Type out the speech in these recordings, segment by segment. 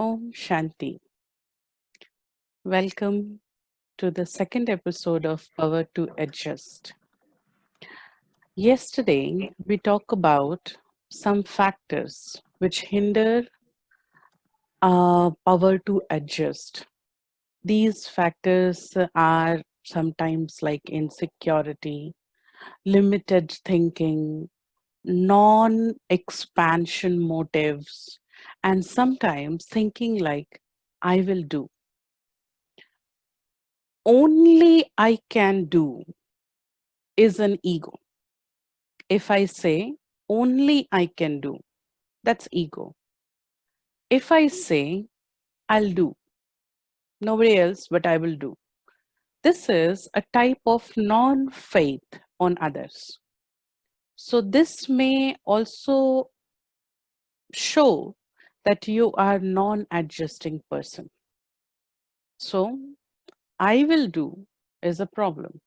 Om Shanti. Welcome to the second episode of Power to Adjust. Yesterday, we talked about some factors which hinder power to adjust. These factors are sometimes like insecurity, limited thinking, non expansion motives, and sometimes thinking like, I will do. Only I can do is an ego. If I say only I can do, that's ego. If I say I'll do, nobody else, but I will do. This is a type of non faith on others. So, this may also show that you are non adjusting person. So, I will do is a problem.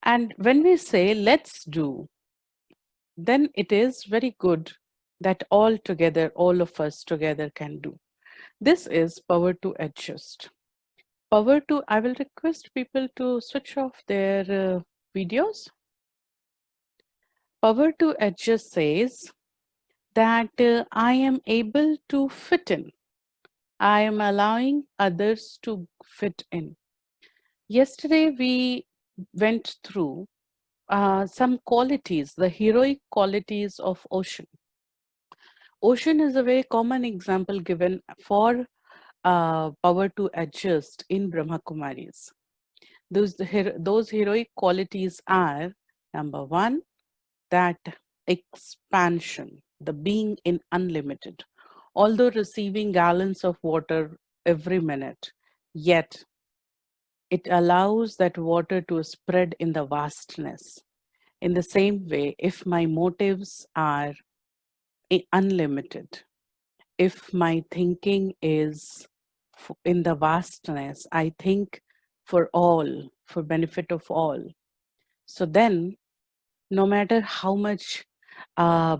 And when we say let's do, then it is very good that all together, all of us together can do. This is power to adjust. Power to, I will request people to switch off their videos. Power to adjust says that I am able to fit in. I am allowing others to fit in. Yesterday, we went through some qualities, the heroic qualities of ocean. Ocean is a very common example given for power to adjust in Brahma Kumaris. Those heroic qualities are number one, that expansion, the being in unlimited. Although receiving gallons of water every minute, yet it allows that water to spread in the vastness. In the same way, if my motives are unlimited, if my thinking is in the vastness, I think for all, for benefit of all. So then, no matter uh,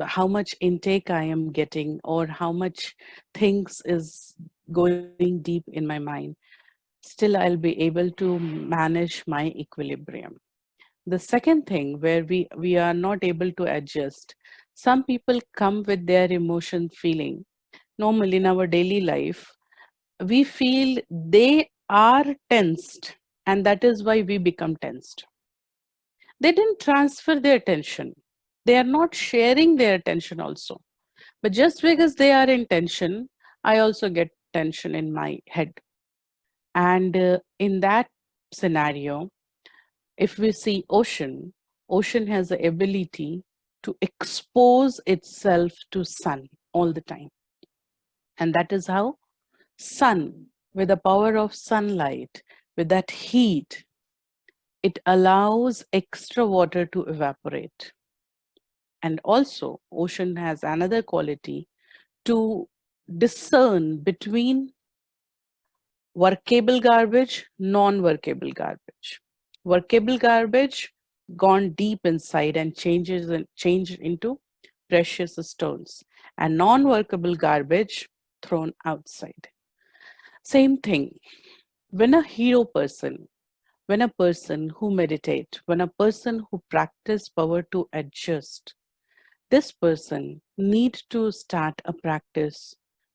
how much intake I am getting or how much things is going deep in my mind, still I'll be able to manage my equilibrium. The second thing where we are not able to adjust, some people come with their emotion feeling. Normally in our daily life, we feel they are tensed, and that is why we become tensed. They didn't transfer their tension. They are not sharing their tension also. But just because they are in tension, I also get tension in my head. And in that scenario, if we see ocean, ocean has the ability to expose itself to sun all the time. And that is how sun, with the power of sunlight, with that heat, it allows extra water to evaporate. And also, ocean has another quality to discern between workable garbage, non-workable garbage. Workable garbage gone deep inside and changed into precious stones, and non-workable garbage thrown outside. Same thing. When a hero person, when a person who meditate, when a person who practice power to adjust, this person need to start a practice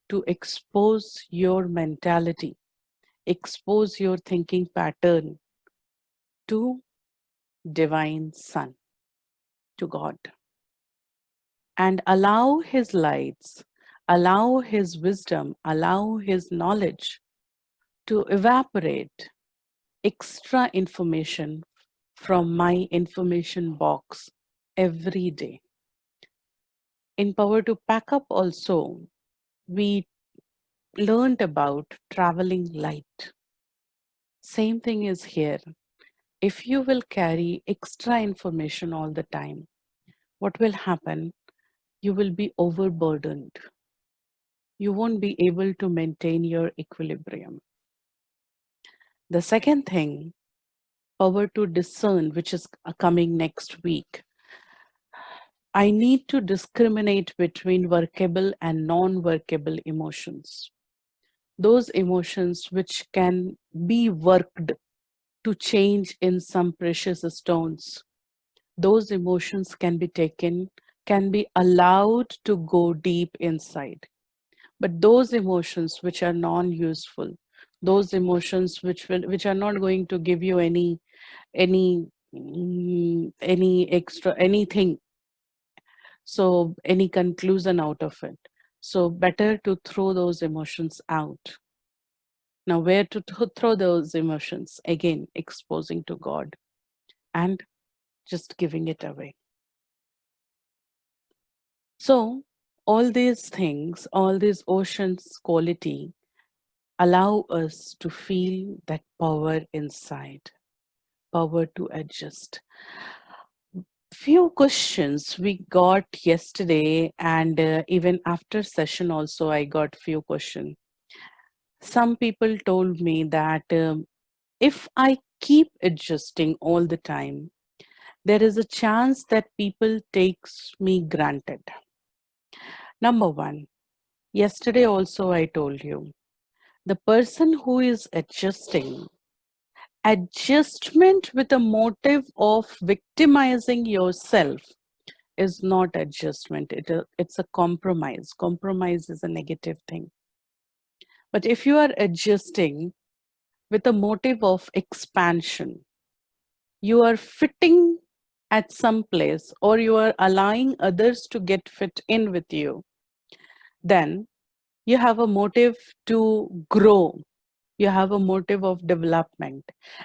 to expose your mentality, expose your thinking pattern to divine sun, to God, and allow his lights, allow his wisdom, allow his knowledge to evaporate extra information from my information box every day. In Power to Pack Up also, we learned about traveling light. Same thing is here. If you will carry extra information all the time, what will happen? You will be overburdened. You won't be able to maintain your equilibrium. The second thing, power to discern, which is coming next week. I need to discriminate between workable and non workable emotions. Those emotions which can be worked to change in some precious stones, those emotions can be taken, can be allowed to go deep inside. But those emotions which are non-useful, those emotions which are not going to give you any any extra anything, so any conclusion out of it, so better to throw those emotions out. Now where to throw those emotions? Again, exposing to God and just giving it away. So all these things, all these oceans quality allow us to feel that power inside, power to adjust. Few questions we got yesterday, and even after session also I got few questions. Some people told me that if I keep adjusting all the time, there is a chance that people takes me granted. Number one, yesterday also I told you, the person who is adjusting, adjustment with a motive of victimizing yourself is not adjustment. It's a compromise. Compromise is a negative thing. But if you are adjusting with a motive of expansion, you are fitting at some place or you are allowing others to get fit in with you, then you have a motive to grow. You have a motive of development,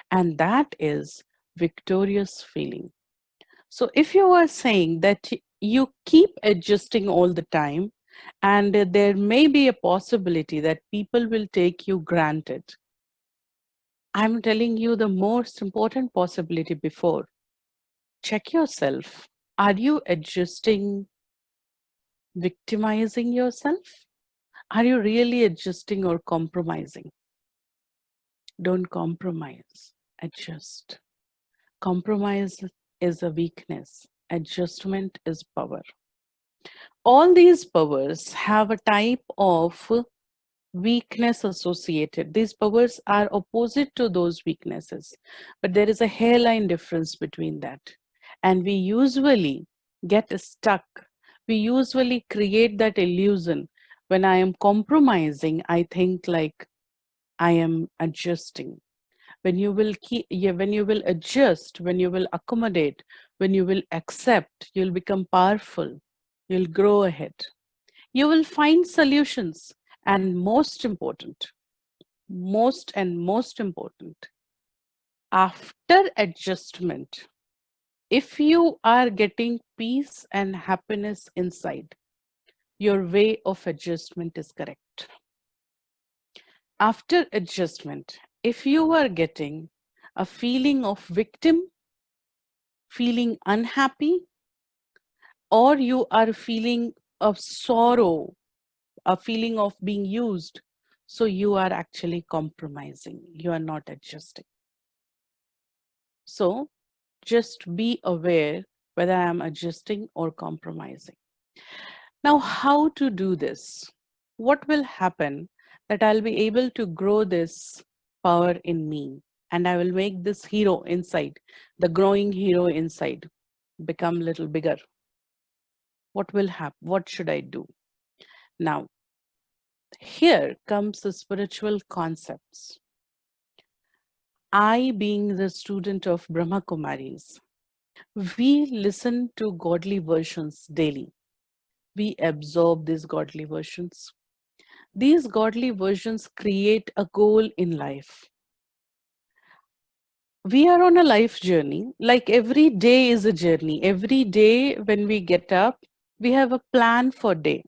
and that is victorious feeling. So if you are saying that you keep adjusting all the time, and there may be a possibility that people will take you granted, I'm telling you the most important possibility before. Check yourself. Are you adjusting, victimizing yourself? Are you really adjusting or compromising? Don't compromise, adjust. Compromise is a weakness, adjustment is power. All these powers have a type of weakness associated. These powers are opposite to those weaknesses, but there is a hairline difference between that. And we usually get stuck. We usually create that illusion. When I am compromising, I think like I am adjusting. When you will keep, yeah, when you will adjust, when you will accommodate, when you will accept, you'll become powerful. You'll grow ahead. You will find solutions. And most important, after adjustment, if you are getting peace and happiness inside, your way of adjustment is correct. After adjustment, if you are getting a feeling of victim, feeling unhappy, or you are feeling of sorrow, a feeling of being used, so you are actually compromising. You are not adjusting. So just be aware whether I am adjusting or compromising. Now, how to do this? What will happen that I'll be able to grow this power in me and I will make this hero inside, the growing hero inside, become a little bigger? What will happen? What should I do? Now, here comes the spiritual concepts. I, being the student of Brahma Kumaris, we listen to godly versions daily. We absorb these godly versions. These godly versions create a goal in life. We are on a life journey. Like every day is a journey. Every day when we get up, we have a plan for day.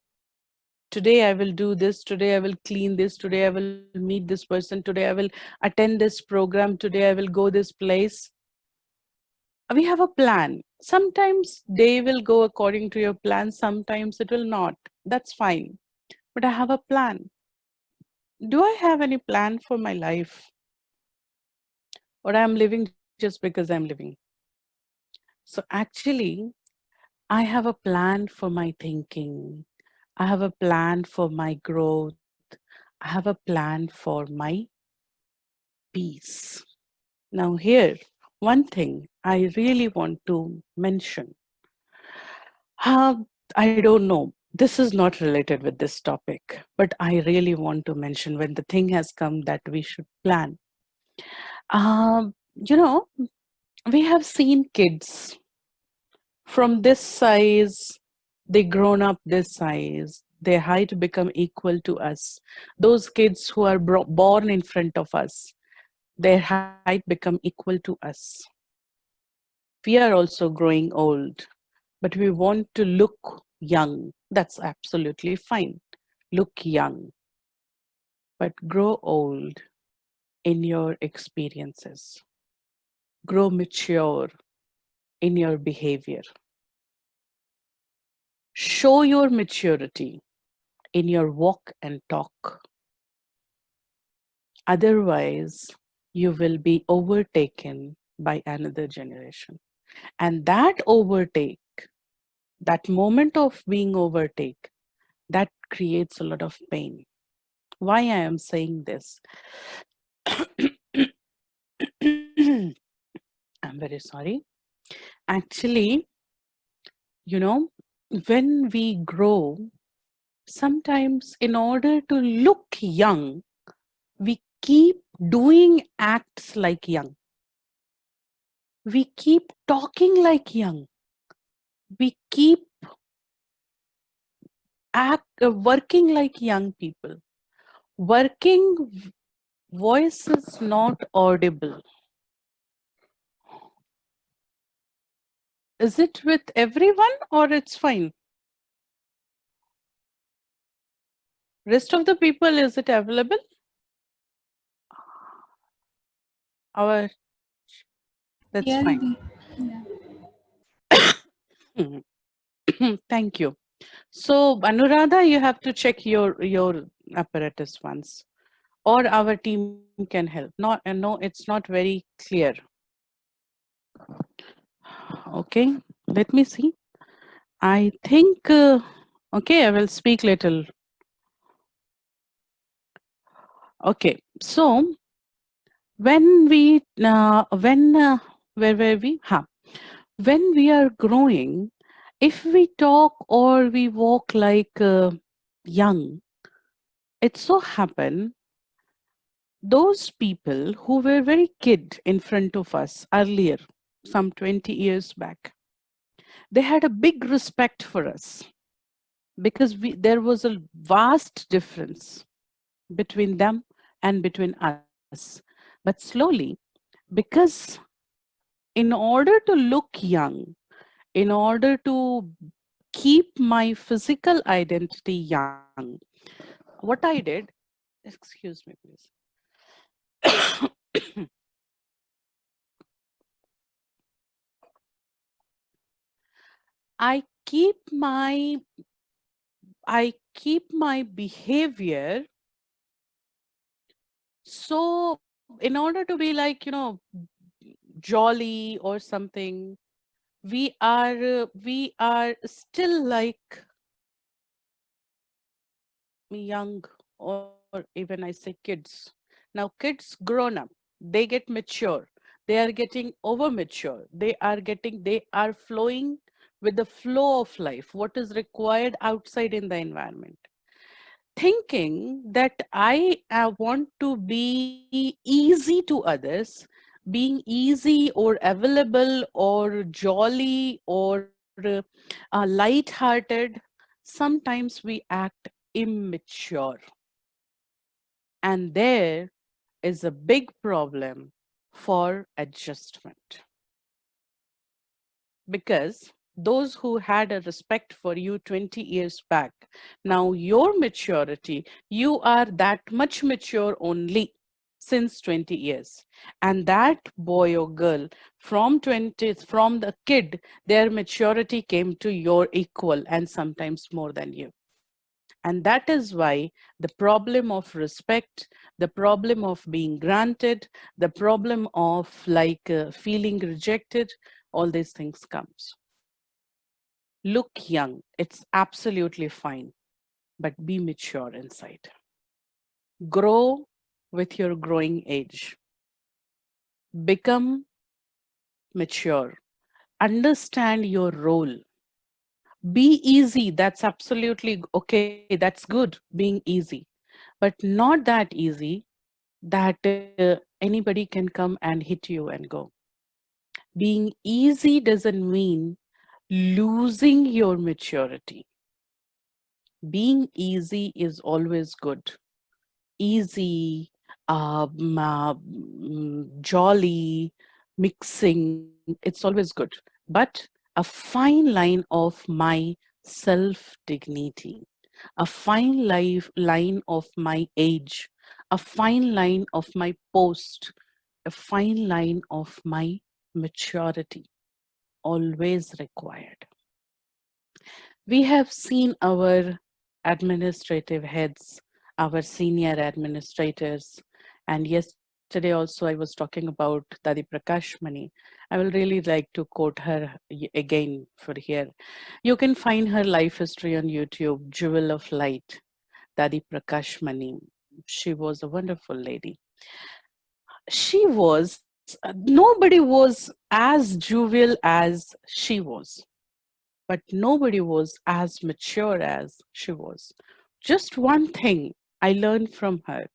Today I will do this. Today I will clean this. Today I will meet this person. Today I will attend this program. Today I will go this place. We have a plan. Sometimes day will go according to your plan. Sometimes it will not. That's fine. But I have a plan. Do I have any plan for my life? Or I'm living just because I'm living? So actually, I have a plan for my thinking. I have a plan for my growth. I have a plan for my peace. Now, here, one thing I really want to mention. I don't know. This is not related with this topic, but I really want to mention when the thing has come that we should plan. You know, we have seen kids from this size, they grown up this size, their height become equal to us. Those kids who are born in front of us, their height become equal to us. We are also growing old, but we want to look young. That's absolutely fine. Look young, but grow old in your experiences. Grow mature in your behavior. Show your maturity in your walk and talk. Otherwise, you will be overtaken by another generation. And that overtake, that moment of being overtake, that creates a lot of pain. Why I am saying this? I'm very sorry. Actually, you know, when we grow, sometimes in order to look young, we keep doing acts like young. We keep talking like young. We keep working like young people. Working voice is not audible. Is it with everyone or it's fine? Rest of the people, is it available? Our That's Yeah, fine. Didi. Yeah. Mhm. Thank you. So Anuradha, you have to check your apparatus once, or our team can help. No, it's not very clear. Okay, let me see. I think okay. I will speak little. Okay, so when where were we? When we are growing, if we talk or we walk like young, it so happen those people who were very kid in front of us earlier, some 20 years back, they had a big respect for us because there was a vast difference between them and between us. But slowly, because in order to look young, in order to keep my physical identity young, what I did, excuse me, please. I keep my I keep my behavior so in order to be like, jolly or something, we are still like young, or even I say kids. Now kids grown up, they get mature, they are getting over mature, they are flowing with the flow of life, what is required outside in the environment, thinking that I want to be easy to others, being easy or available or jolly or light-hearted, sometimes we act immature. And there is a big problem for adjustment. Because those who had a respect for you 20 years back, now your maturity, you are that much mature only since 20 years. And that boy or girl from the kid, their maturity came to your equal and sometimes more than you. And that is why the problem of respect, the problem of being granted, the problem of like feeling rejected, all these things comes. Look young, it's absolutely fine, but be mature inside. Grow with your growing age. Become mature. Understand your role. Be easy. That's absolutely okay. That's good, being easy, but not that easy that anybody can come and hit you and go. Being easy doesn't mean losing your maturity. Being easy is always good. Easy, jolly, mixing, it's always good. But a fine line of my self dignity, a fine line of my age, a fine line of my post, a fine line of my maturity, always required. We have seen our administrative heads, our senior administrators, and yesterday also I was talking about Dadi Prakash Mani. I will really like to quote her again for here. You can find her life history on YouTube, Jewel of Light, Dadi Prakash Mani. She was a wonderful lady. She was, nobody was as jovial as she was, but nobody was as mature as she was. Just one thing I learned from her: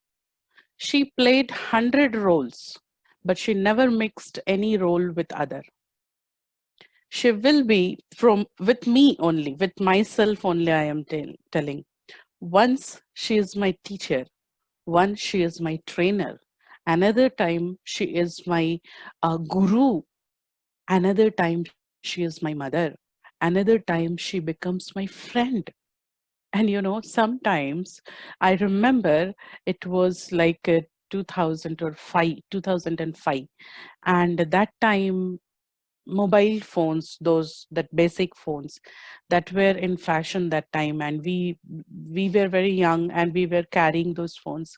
she played 100 roles, but she never mixed any role with other. She will be from with me only, with myself only, I am telling. Once she is my teacher, once she is my trainer, another time she is my guru, another time she is my mother, another time she becomes my friend. And sometimes I remember it was like 2005, 2005, and that time mobile phones, those that basic phones that were in fashion that time, and we were very young and we were carrying those phones.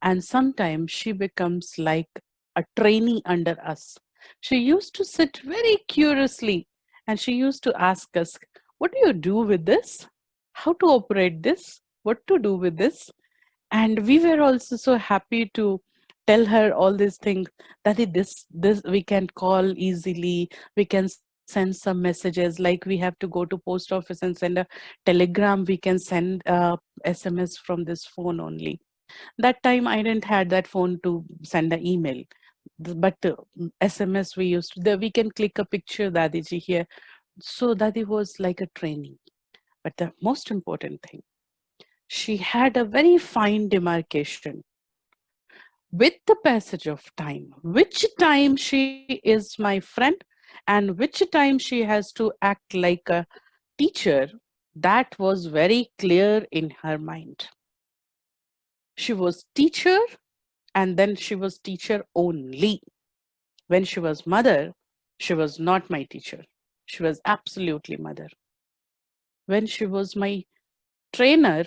And sometimes she becomes like a trainee under us. She used to sit very curiously and she used to ask us, what do you do with this? How to operate this? What to do with this? And we were also so happy to tell her all these things, that this we can call easily, we can send some messages, like we have to go to post office and send a telegram, we can send SMS from this phone only. That time I didn't had that phone to send an email, but SMS we used to, we can click a picture, Dadiji here. So Dadi was like a training. But the most important thing, she had a very fine demarcation with the passage of time, which time she is my friend and which time she has to act like a teacher. That was very clear in her mind. She was teacher, and then she was teacher only. When she was mother, she was not my teacher. She was absolutely mother. When she was my trainer,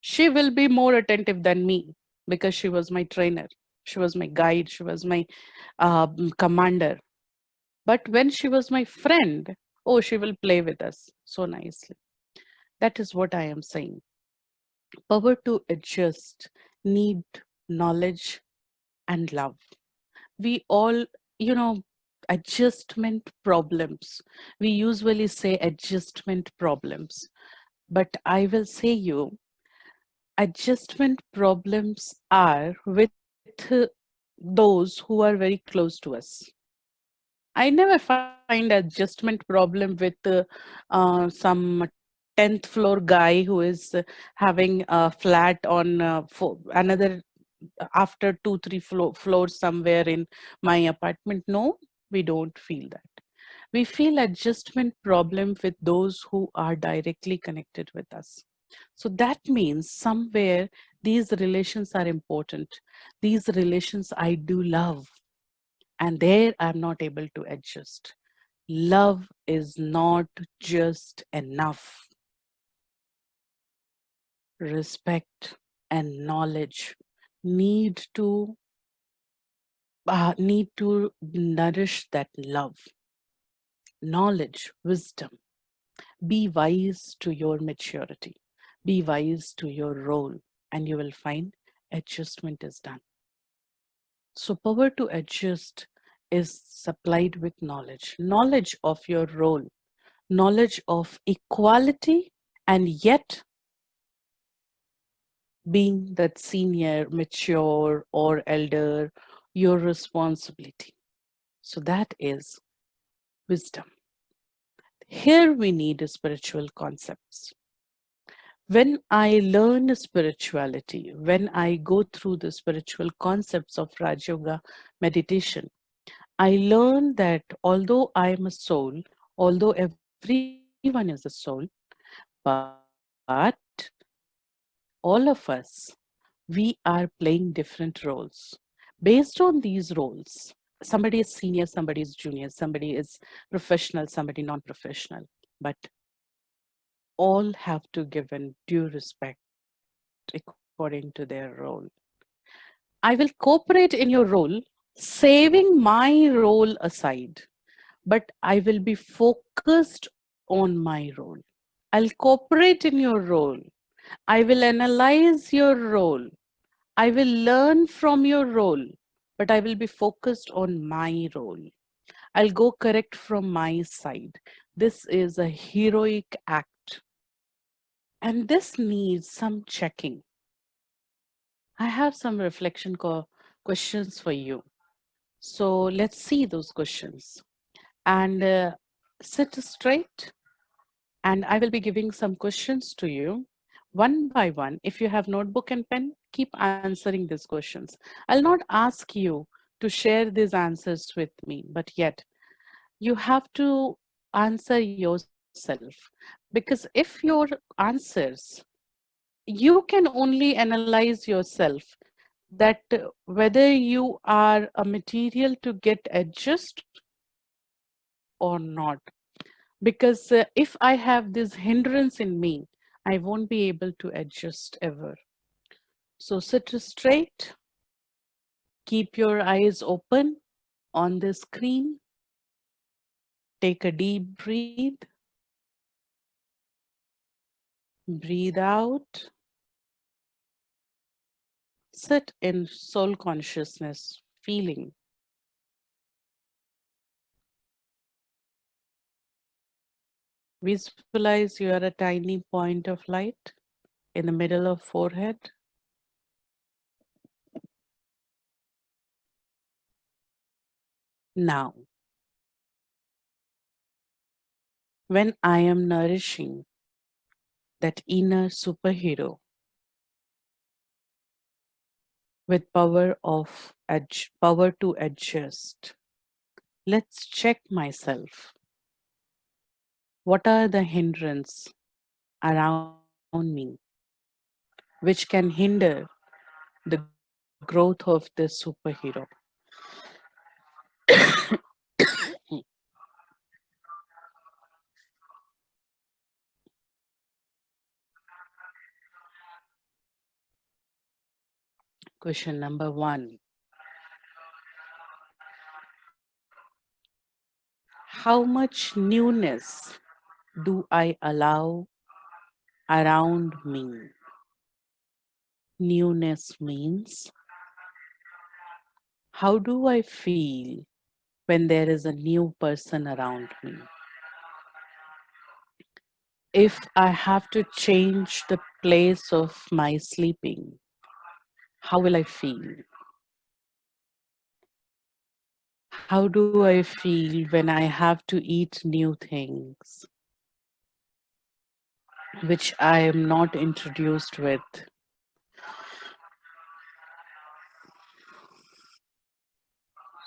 she will be more attentive than me because she was my trainer. She was my guide. She was my commander. But when she was my friend, oh, she will play with us so nicely. That is what I am saying. Power to adjust, need knowledge and love. We all, you know, adjustment problems. We usually say adjustment problems, but I will say you, adjustment problems are with those who are very close to us. I never find adjustment problem with some 10th floor guy who is having a flat on another after two, three floors somewhere in my apartment. No, we don't feel that. We feel adjustment problem with those who are directly connected with us. So that means somewhere these relations are important. These relations I do love, and there I'm not able to adjust. Love is not just enough. Respect and knowledge need to nourish that love. Knowledge, wisdom, Be wise to your maturity, be wise to your role, and you will find adjustment is done. So, power to adjust is supplied with knowledge, knowledge of your role, knowledge of equality, and yet being that senior, mature, or elder, your responsibility. So, that is wisdom. Here we need spiritual concepts. When I learn spirituality, when I go through the spiritual concepts of Raj Yoga meditation, I learn that although I am a soul, although everyone is a soul, but all of us, we are playing different roles. Based on these roles, somebody is senior, somebody is junior, somebody is professional, somebody non-professional, but all have to give in due respect according to their role. I will cooperate in your role, saving my role aside, but I will be focused on my role. I'll cooperate in your role. I will analyze your role. I will learn from your role, but I will be focused on my role. I'll go correct from my side. This is a heroic act, and this needs some checking. I have some questions for you. So let's see those questions. And sit straight, and I will be giving some questions to you one by one. If you have notebook and pen, keep answering these questions. I'll not ask you to share these answers with me, but yet you have to answer yourself, because if your answers, you can only analyze yourself that whether you are a material to get adjust or not. Because if I have this hindrance in me, I won't be able to adjust ever. So sit straight, keep your eyes open on the screen, take a deep breath, breathe out, sit in soul consciousness, feeling. Visualize you are a tiny point of light in the middle of forehead. Now, when I am nourishing that inner superhero with power to adjust, let's check myself. What are the hindrances around me which can hinder the growth of this superhero? Question number one. How much newness do I allow around me? Newness means, how do I feel when there is a new person around me? If I have to change the place of my sleeping, how will I feel? How do I feel when I have to eat new things which I am not introduced with?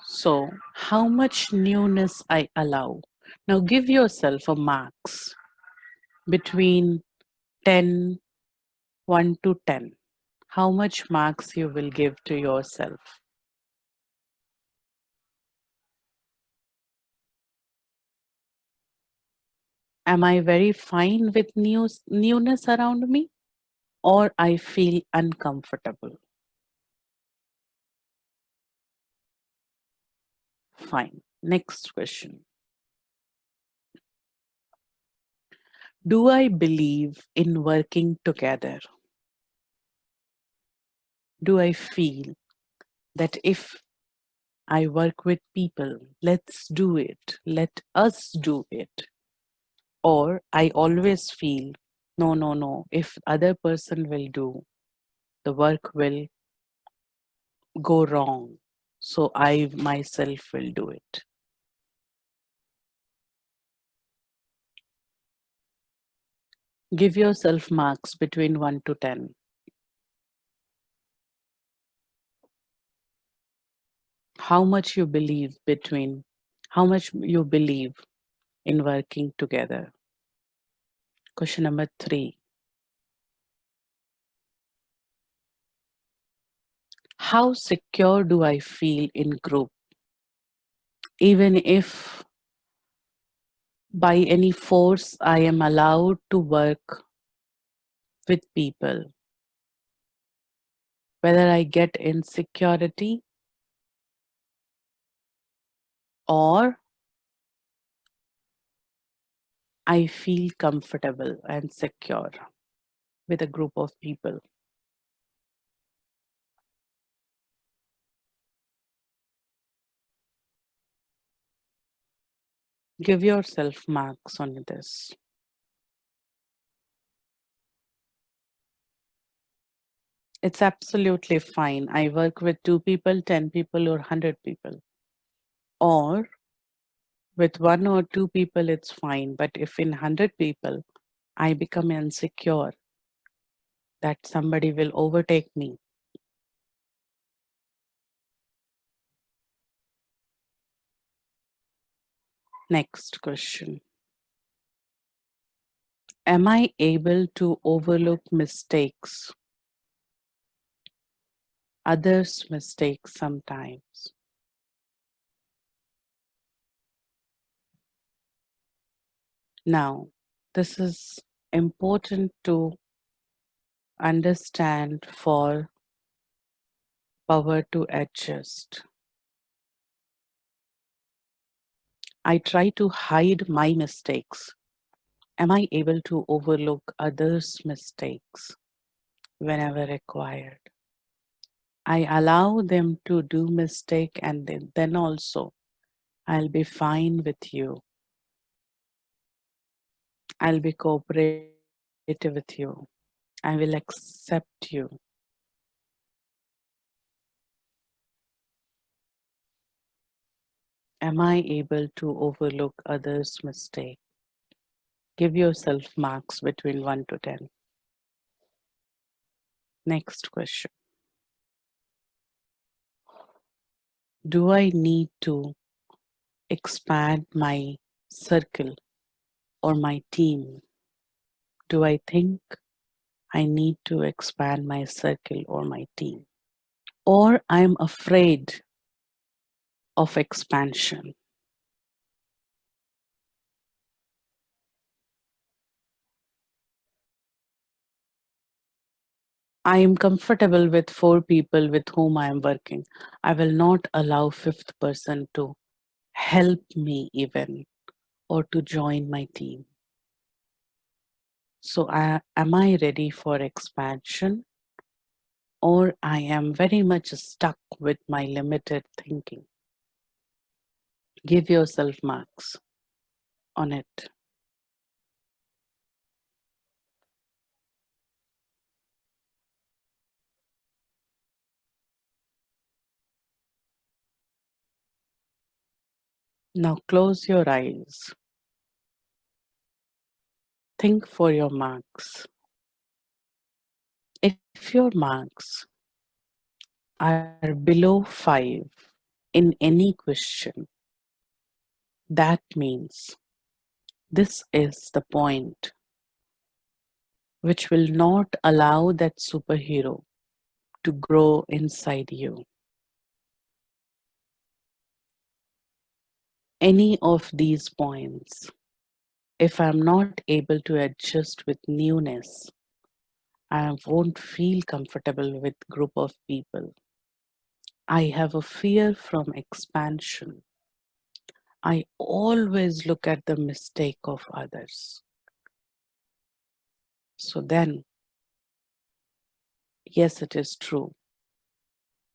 So, how much newness I allow? Now, give yourself a marks between 10, 1 to 10. How much marks you will give to yourself? Am I very fine with newness around me, or I feel uncomfortable? Fine. Next question. Do I believe in working together? Do I feel that if I work with people, let's do it, let us do it? Or I always feel, no, no, no, if other person will do, the work will go wrong. So I myself will do it. Give yourself marks between 1 to 10. How much you believe between, how much you believe in working together. Question number 3. How secure do I feel in group? Even if by any force I am allowed to work with people, whether I get insecurity or I feel comfortable and secure with a group of people. Give yourself marks on this. It's absolutely fine. I work with 2 people, 10 people, or 100 people. Or with 1 or 2 people, it's fine. But if in 100 people, I become insecure that somebody will overtake me. Next question. Am I able to overlook mistakes, others' mistakes sometimes? Now, this is important to understand for power to adjust. I try to hide my mistakes. Am I able to overlook others' mistakes whenever required? I allow them to do mistake and then also I'll be fine with you. I'll be cooperative with you. I will accept you. Am I able to overlook others' mistake? Give yourself marks between 1 to 10. Next question. Do I need to expand my circle or my team? Do I think I need to expand my circle or my team? Or I'm afraid of expansion? I am comfortable with 4 people with whom I am working. I will not allow fifth person to help me even or to join my team. So am I ready for expansion or I am very much stuck with my limited thinking? Give yourself marks on it. Now close your eyes. Think for your marks. If your marks are below 5 in any question, that means this is the point which will not allow that superhero to grow inside you. Any of these points, if I'm not able to adjust with newness, I won't feel comfortable with group of people. I have a fear from expansion. I always look at the mistake of others. So then, yes, it is true.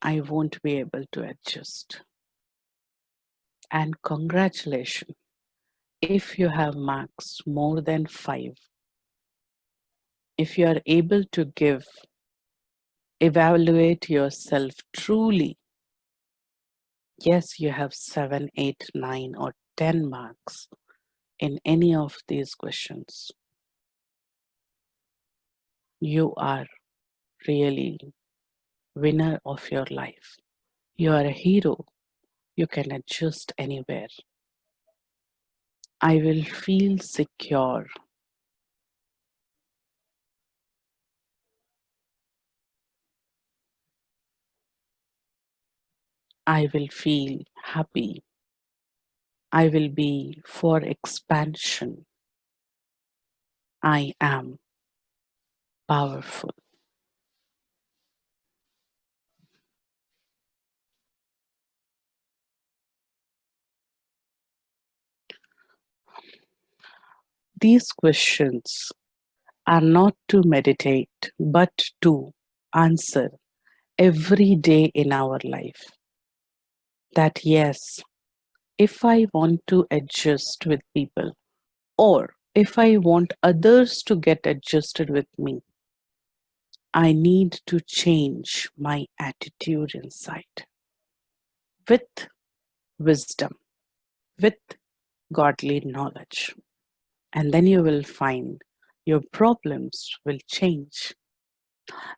I won't be able to adjust. And congratulations if you have marks more than 5. If you are able to evaluate yourself truly, yes, you have 7, 8, 9, or 10 marks in any of these questions. You are really winner of your life. You are a hero. You can adjust anywhere. I will feel secure. I will feel happy. I will be for expansion. I am powerful. These questions are not to meditate, but to answer every day in our life. That yes, if I want to adjust with people, or if I want others to get adjusted with me, I need to change my attitude inside with wisdom, with godly knowledge. And then you will find your problems will change.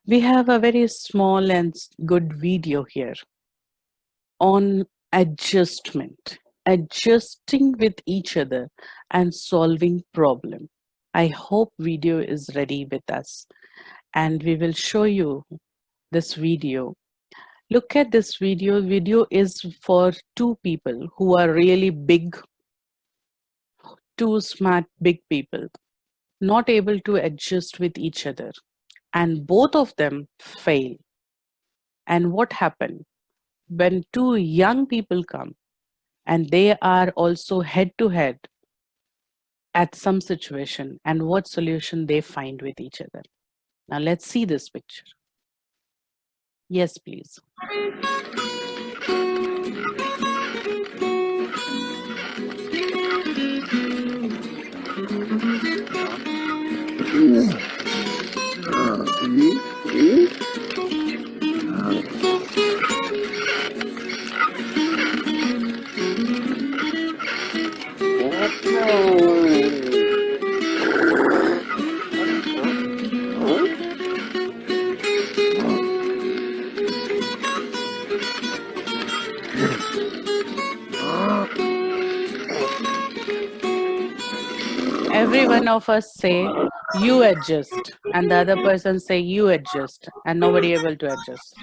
We have a very small and good video here on adjustment, adjusting with each other and solving problem. I hope video is ready with us and we will show you this video. Look at this video. Video is for two people who are really big, two smart, big people, not able to adjust with each other. And both of them fail. And what happened? When two young people come and they are also head to head at some situation and what solution they find with each other. Now let's see this picture. Yes, please. Every one of us say, you adjust, and the other person say, you adjust, and nobody able to adjust.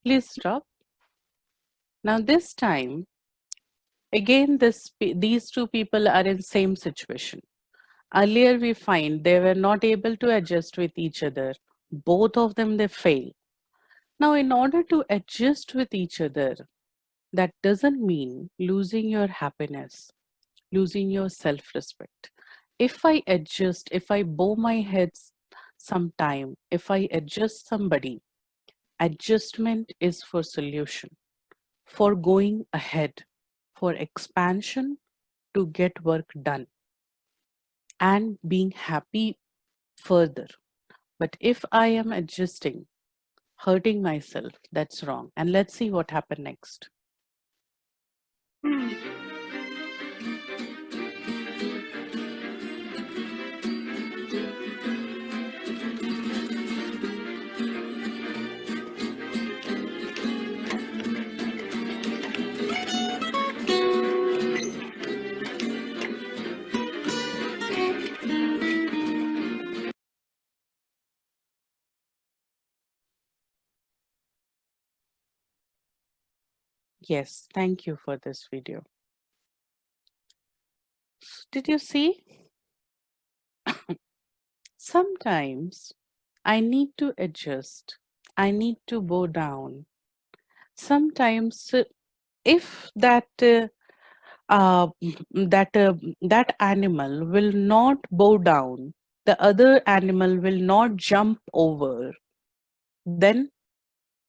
Please stop. Now this time, again, these two people are in same situation. Earlier we find they were not able to adjust with each other. Both of them, they fail. Now in order to adjust with each other, that doesn't mean losing your happiness, losing your self-respect. If I adjust, if I bow my head some time, if I adjust somebody, adjustment is for solution, for going ahead, for expansion, to get work done and being happy further. But if I am adjusting, hurting myself, that's wrong. And let's see what happened next. Yes, thank you for this video. Did you see? Sometimes I need to adjust. I need to bow down. Sometimes, if that animal will not bow down, the other animal will not jump over, then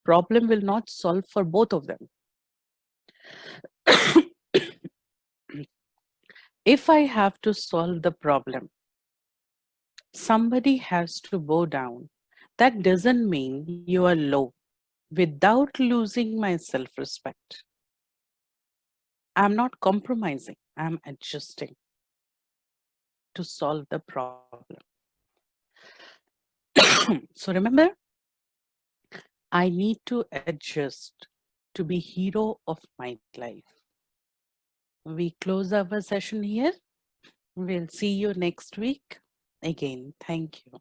problem will not solve for both of them. If I have to solve the problem, somebody has to bow down. That doesn't mean you are low. Without losing my self respect, I'm not compromising, I'm adjusting to solve the problem. So remember, I need to adjust to be hero of my life. We close our session here. We'll see you next week. Again, thank you.